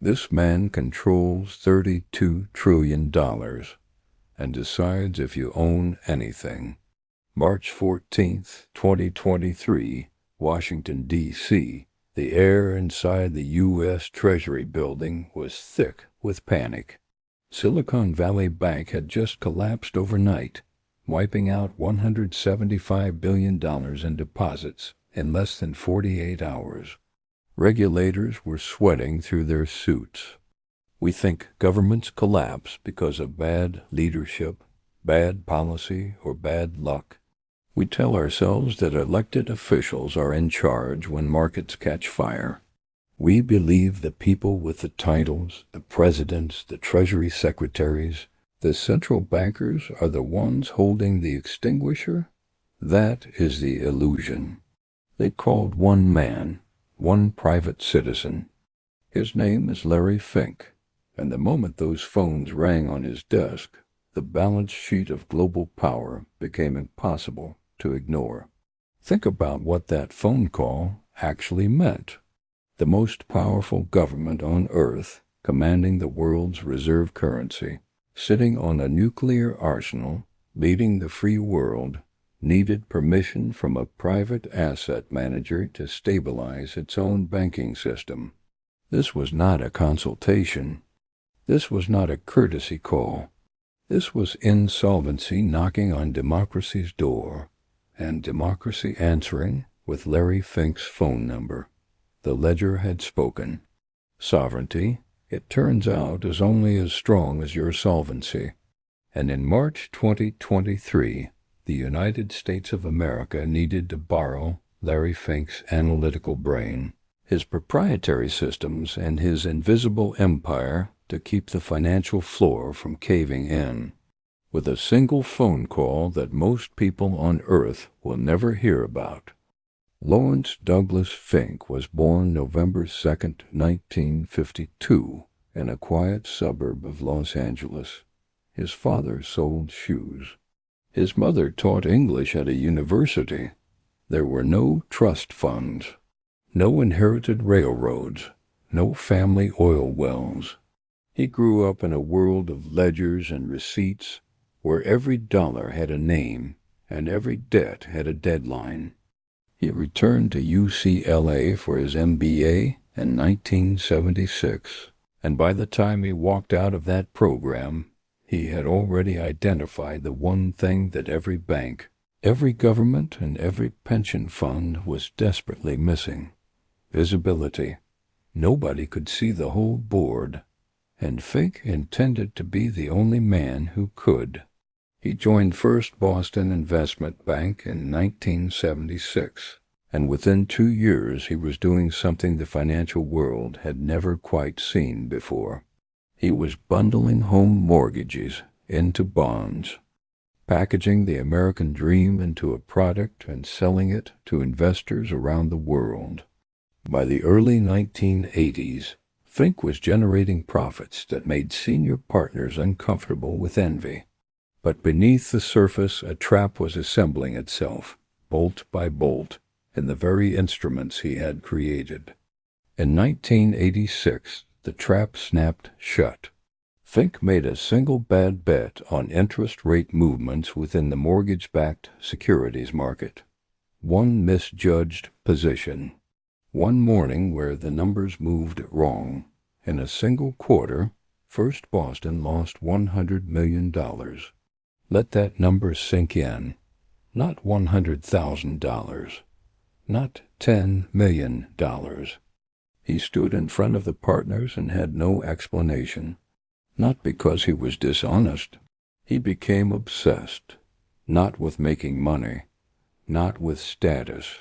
This man controls $32 trillion and decides if you own anything. March 14th, 2023, Washington, D.C. The air inside the U.S. Treasury building was thick with panic. Silicon Valley Bank had just collapsed overnight, wiping out $175 billion in deposits in less than 48 hours. Regulators were sweating through their suits. We think governments collapse because of bad leadership, bad policy, or bad luck. We tell ourselves that elected officials are in charge when markets catch fire. We believe the people with the titles, the presidents, the treasury secretaries, the central bankers are the ones holding the extinguisher. That is the illusion. They called one man, one private citizen. His name is Larry Fink, and the moment those phones rang on his desk, the balance sheet of global power became impossible to ignore. Think about what that phone call actually meant. The most powerful government on Earth, commanding the world's reserve currency, sitting on a nuclear arsenal, leading the free world, needed permission from a private asset manager to stabilize its own banking system. This was not a consultation. This was not a courtesy call. This was insolvency knocking on democracy's door, and democracy answering with Larry Fink's phone number. The ledger had spoken. Sovereignty, it turns out, is only as strong as your solvency. And in March 2023, the United States of America needed to borrow Larry Fink's analytical brain, his proprietary systems, and his invisible empire to keep the financial floor from caving in. With a single phone call that most people on Earth will never hear about. Lawrence Douglas Fink was born November 2, 1952, in a quiet suburb of Los Angeles. His father sold shoes. His mother taught English at a university. There were no trust funds, no inherited railroads, no family oil wells. He grew up in a world of ledgers and receipts, where every dollar had a name and every debt had a deadline. He returned to UCLA for his MBA in 1976, and by the time he walked out of that program, he had already identified the one thing that every bank, every government, and every pension fund was desperately missing: visibility. Nobody could see the whole board, and Fink intended to be the only man who could. He joined First Boston Investment Bank in 1976, and within 2 years he was doing something the financial world had never quite seen before. He was bundling home mortgages into bonds, packaging the American dream into a product and selling it to investors around the world. By the early 1980s, Fink was generating profits that made senior partners uncomfortable with envy. But beneath the surface, a trap was assembling itself, bolt by bolt, in the very instruments he had created. In 1986, the trap snapped shut. Fink made a single bad bet on interest rate movements within the mortgage-backed securities market. One misjudged position. One morning where the numbers moved wrong. In a single quarter, First Boston lost $100 million. Let that number sink in. Not $100,000. Not $10 million. He stood in front of the partners and had no explanation. Not because he was dishonest. He became obsessed. Not with making money. Not with status.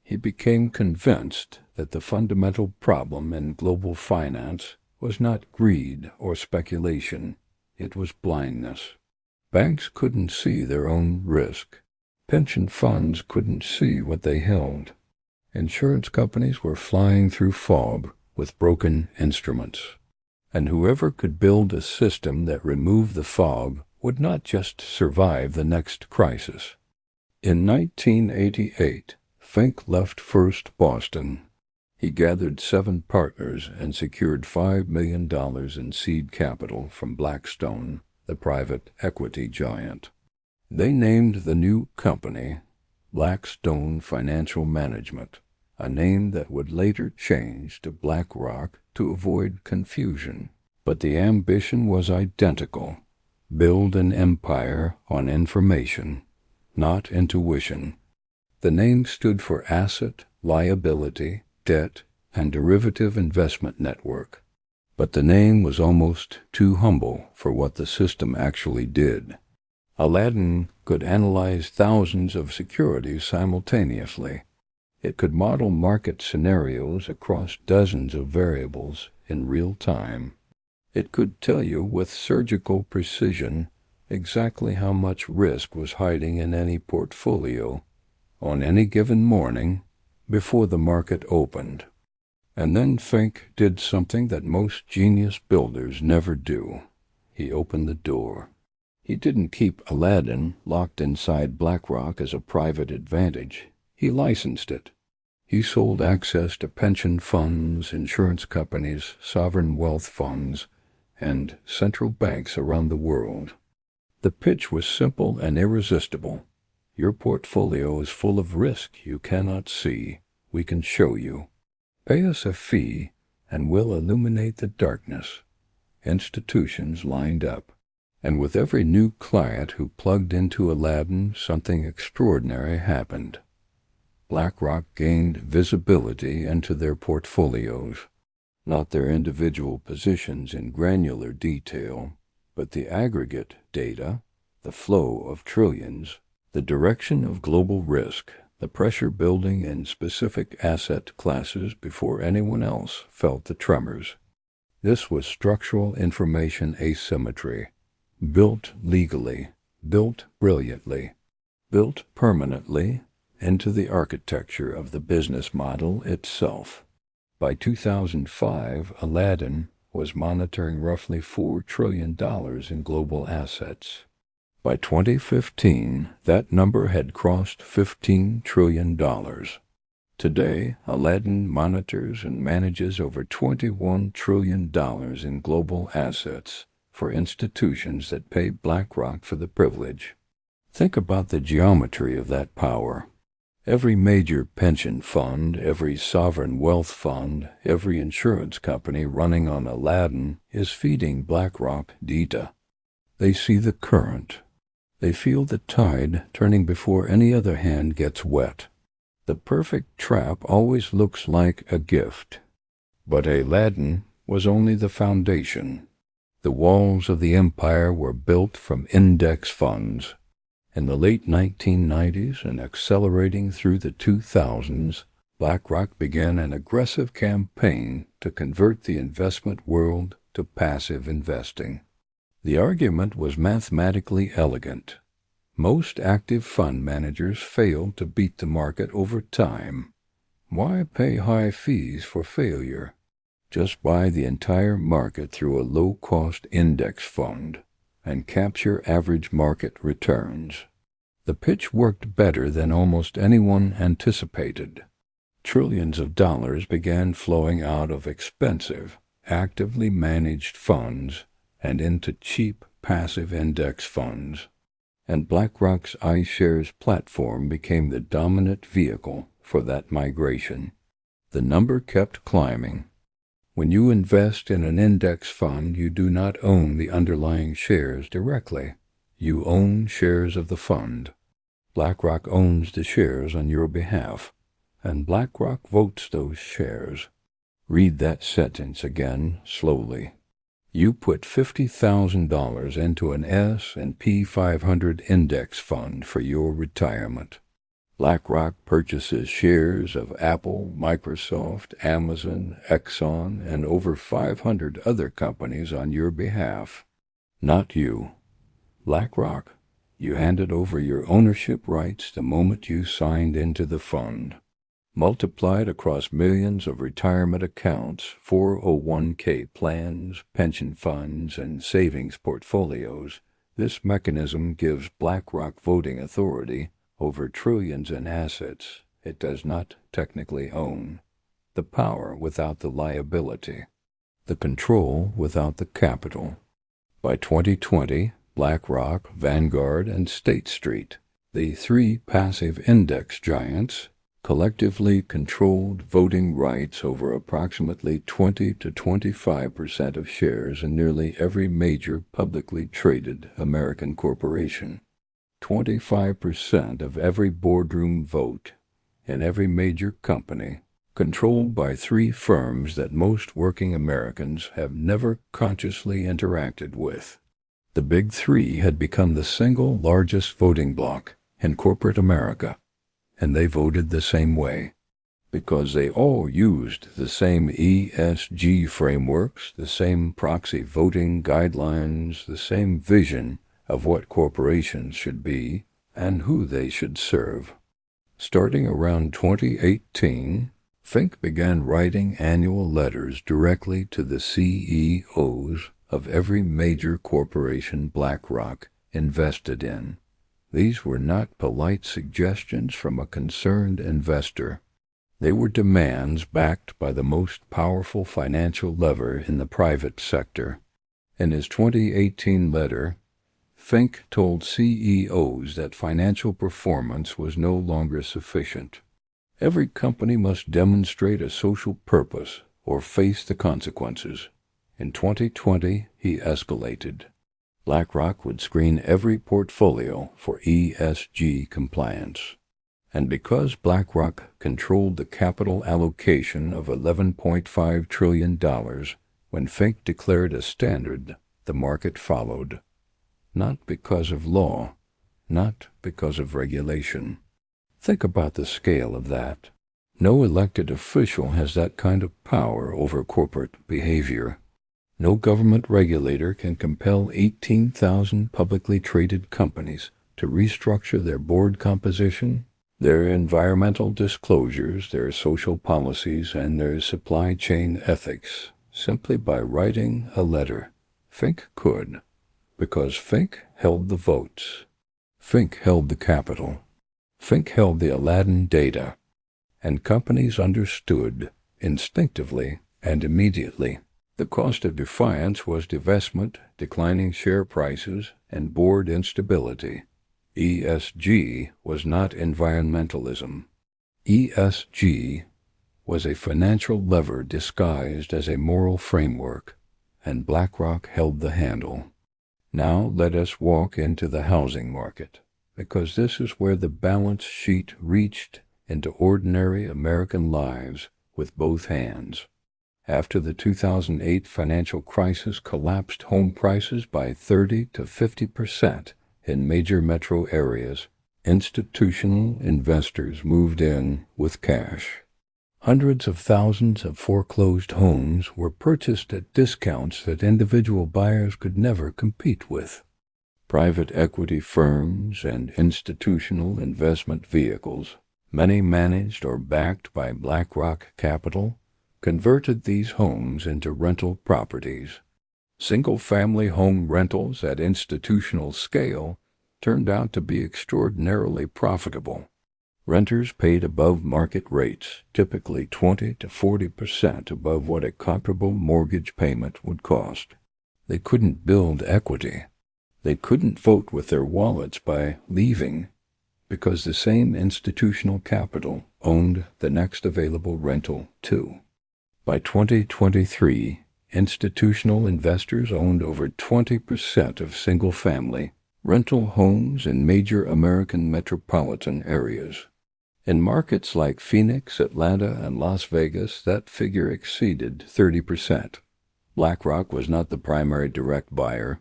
He became convinced that the fundamental problem in global finance was not greed or speculation. It was blindness. Banks couldn't see their own risk. Pension funds couldn't see what they held. Insurance companies were flying through fog with broken instruments. And whoever could build a system that removed the fog would not just survive the next crisis. In 1988, Fink left First Boston. He gathered 7 partners and secured $5 million in seed capital from Blackstone, the private equity giant. They named the new company Blackstone Financial Management, a name that would later change to BlackRock to avoid confusion. But the ambition was identical: build an empire on information, not intuition. The name stood for asset, liability, debt, and derivative investment network. But the name was almost too humble for what the system actually did. Aladdin could analyze thousands of securities simultaneously. It could model market scenarios across dozens of variables in real time. It could tell you with surgical precision exactly how much risk was hiding in any portfolio on any given morning before the market opened. And then Fink did something that most genius builders never do. He opened the door. He didn't keep Aladdin locked inside BlackRock as a private advantage. He licensed it. He sold access to pension funds, insurance companies, sovereign wealth funds, and central banks around the world. The pitch was simple and irresistible. Your portfolio is full of risk you cannot see. We can show you. Pay us a fee, and we'll illuminate the darkness. Institutions lined up. And with every new client who plugged into Aladdin, something extraordinary happened. BlackRock gained visibility into their portfolios, not their individual positions in granular detail, but the aggregate data, the flow of trillions, the direction of global risk, the pressure building in specific asset classes before anyone else felt the tremors. This was structural information asymmetry. Built legally, built brilliantly, built permanently into the architecture of the business model itself. By 2005, Aladdin was monitoring roughly $4 trillion in global assets. By 2015, that number had crossed $15 trillion. Today, Aladdin monitors and manages over $21 trillion in global assets for institutions that pay BlackRock for the privilege. Think about the geometry of that power. Every major pension fund, every sovereign wealth fund, every insurance company running on Aladdin is feeding BlackRock data. They see the current. They feel the tide turning before any other hand gets wet. The perfect trap always looks like a gift. But Aladdin was only the foundation. The walls of the empire were built from index funds. In the late 1990s and accelerating through the 2000s, BlackRock began an aggressive campaign to convert the investment world to passive investing. The argument was mathematically elegant. Most active fund managers failed to beat the market over time. Why pay high fees for failure? Just buy the entire market through a low-cost index fund and capture average market returns. The pitch worked better than almost anyone anticipated. Trillions of dollars began flowing out of expensive, actively managed funds and into cheap, passive index funds. And BlackRock's iShares platform became the dominant vehicle for that migration. The number kept climbing. When you invest in an index fund, you do not own the underlying shares directly. You own shares of the fund. BlackRock owns the shares on your behalf, and BlackRock votes those shares. Read that sentence again, slowly. You put $50,000 into an S&P 500 index fund for your retirement. BlackRock purchases shares of Apple, Microsoft, Amazon, Exxon, and over 500 other companies on your behalf. Not you. BlackRock, you handed over your ownership rights the moment you signed into the fund. Multiplied across millions of retirement accounts, 401k plans, pension funds, and savings portfolios, this mechanism gives BlackRock voting authority over trillions in assets it does not technically own. the power without the liability, the control without the capital. By 2020, BlackRock, Vanguard, and State Street, the three passive index giants, collectively controlled voting rights over approximately 20 to 25% of shares in nearly every major publicly traded American corporation. 25% of every boardroom vote in every major company, controlled by three firms that most working Americans have never consciously interacted with. The Big Three had become the single largest voting bloc in corporate America, and they voted the same way, because they all used the same ESG frameworks, the same proxy voting guidelines, the same vision of what corporations should be and who they should serve. Starting around 2018, Fink began writing annual letters directly to the CEOs of every major corporation BlackRock invested in. These were not polite suggestions from a concerned investor. They were demands backed by the most powerful financial lever in the private sector. In his 2018 letter, Fink told CEOs that financial performance was no longer sufficient. Every company must demonstrate a social purpose or face the consequences. In 2020, he escalated. BlackRock would screen every portfolio for ESG compliance. And because BlackRock controlled the capital allocation of $11.5 trillion, when Fink declared a standard, the market followed. Not because of law, not because of regulation. Think about the scale of that. No elected official has that kind of power over corporate behavior. No government regulator can compel 18,000 publicly traded companies to restructure their board composition, their environmental disclosures, their social policies, and their supply chain ethics simply by writing a letter. Fink could, because Fink held the votes. Fink held the capital. Fink held the Aladdin data. And companies understood, instinctively and immediately. The cost of defiance was divestment, declining share prices, and board instability. ESG was not environmentalism. ESG was a financial lever disguised as a moral framework, and BlackRock held the handle. Now let us walk into the housing market, because this is where the balance sheet reached into ordinary American lives with both hands. After the 2008 financial crisis collapsed home prices by 30 to 50% in major metro areas, institutional investors moved in with cash. Hundreds of thousands of foreclosed homes were purchased at discounts that individual buyers could never compete with. Private equity firms and institutional investment vehicles, many managed or backed by BlackRock Capital, converted these homes into rental properties. Single-family home rentals at institutional scale turned out to be extraordinarily profitable. Renters paid above market rates, typically 20 to 40% above what a comparable mortgage payment would cost. They couldn't build equity. They couldn't vote with their wallets by leaving, because the same institutional capital owned the next available rental too. By 2023, institutional investors owned over 20% of single-family rental homes in major American metropolitan areas. In markets like Phoenix, Atlanta, and Las Vegas, that figure exceeded 30%. BlackRock was not the primary direct buyer.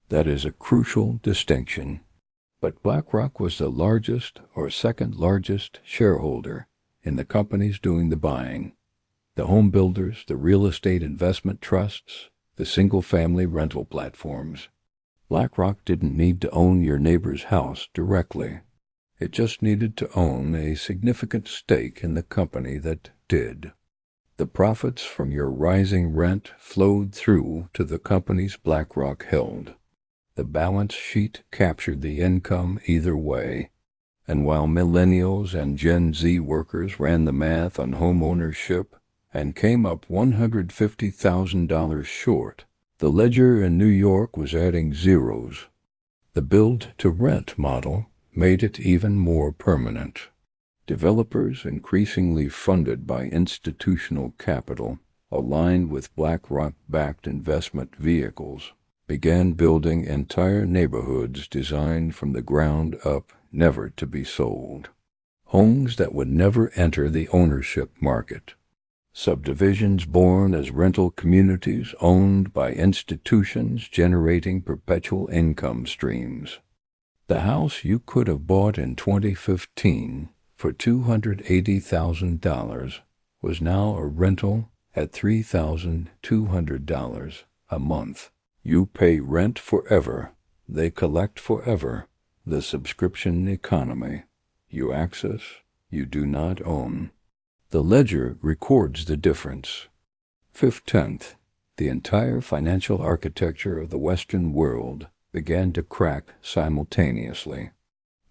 That is a crucial distinction. But BlackRock was the largest or second largest shareholder in the companies doing the buying. The home builders, the real estate investment trusts, the single-family rental platforms. BlackRock didn't need to own your neighbor's house directly. It just needed to own a significant stake in the company that did. The profits from your rising rent flowed through to the companies BlackRock held. The balance sheet captured the income either way. And while millennials and Gen Z workers ran the math on home ownership, and came up $150,000 short. The ledger in New York was adding zeros. The build-to-rent model made it even more permanent. Developers, increasingly funded by institutional capital, aligned with BlackRock-backed investment vehicles, began building entire neighborhoods designed from the ground up, never to be sold. Homes that would never enter the ownership market. Subdivisions born as rental communities owned by institutions generating perpetual income streams. The house you could have bought in 2015 for $280,000 was now a rental at $3,200 a month. You pay rent forever. They collect forever. The subscription economy. You access, you do not own. The ledger records the difference. 15th, the entire financial architecture of the Western world began to crack simultaneously.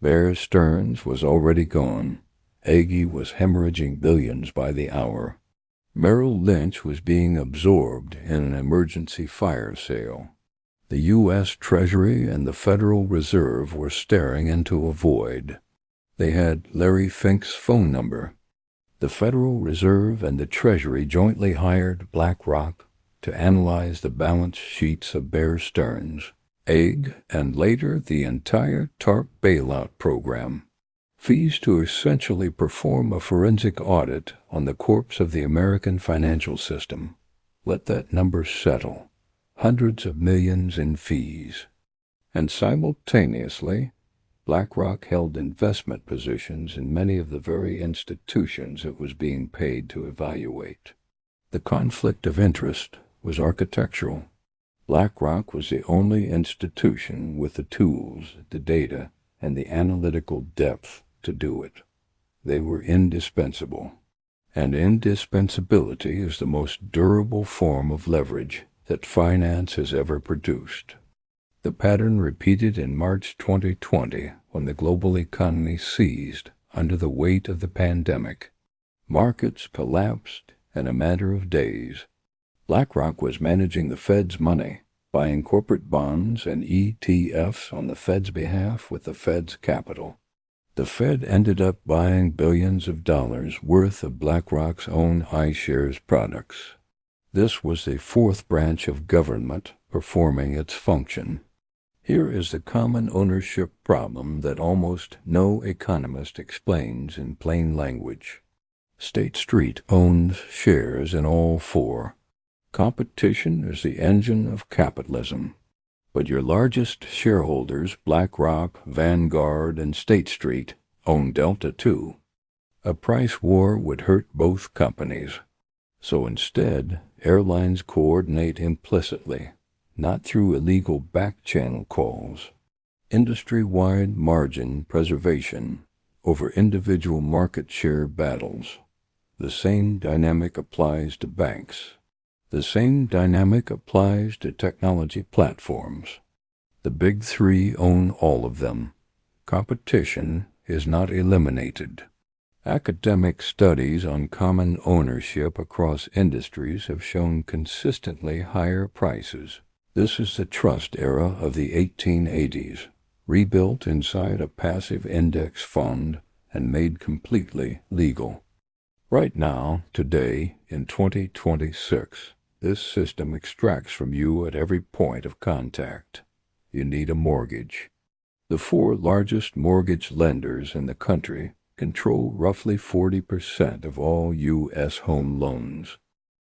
Bear Stearns was already gone. Agee was hemorrhaging billions by the hour. Merrill Lynch was being absorbed in an emergency fire sale. The U.S. Treasury and the Federal Reserve were staring into a void. They had Larry Fink's phone number. The Federal Reserve and the Treasury jointly hired BlackRock to analyze the balance sheets of Bear Stearns, Agee, and later the entire TARP bailout program. Fees to essentially perform a forensic audit on the corpse of the American financial system. Let that number settle. Hundreds of millions in fees. And simultaneously, BlackRock held investment positions in many of the very institutions it was being paid to evaluate. The conflict of interest was architectural. BlackRock was the only institution with the tools, the data, and the analytical depth to do it. They were indispensable. And indispensability is the most durable form of leverage that finance has ever produced. The pattern repeated in March 2020 when the global economy seized under the weight of the pandemic. Markets collapsed in a matter of days. BlackRock was managing the Fed's money, buying corporate bonds and ETFs on the Fed's behalf with the Fed's capital. The Fed ended up buying billions of dollars worth of BlackRock's own iShares products. This was the fourth branch of government performing its function. Here is the common ownership problem that almost no economist explains in plain language. State Street owns shares in all four. Competition is the engine of capitalism. But your largest shareholders, BlackRock, Vanguard, and State Street, own Delta too. A price war would hurt both companies. So instead, airlines coordinate implicitly, not through illegal back-channel calls. Industry-wide margin preservation over individual market share battles. The same dynamic applies to banks. The same dynamic applies to technology platforms. The big three own all of them. Competition is not eliminated. Academic studies on common ownership across industries have shown consistently higher prices. This is the trust era of the 1880s, rebuilt inside a passive index fund and made completely legal. Right now, today, in 2026, this system extracts from you at every point of contact. You need a mortgage. The four largest mortgage lenders in the country control roughly 40% of all U.S. home loans.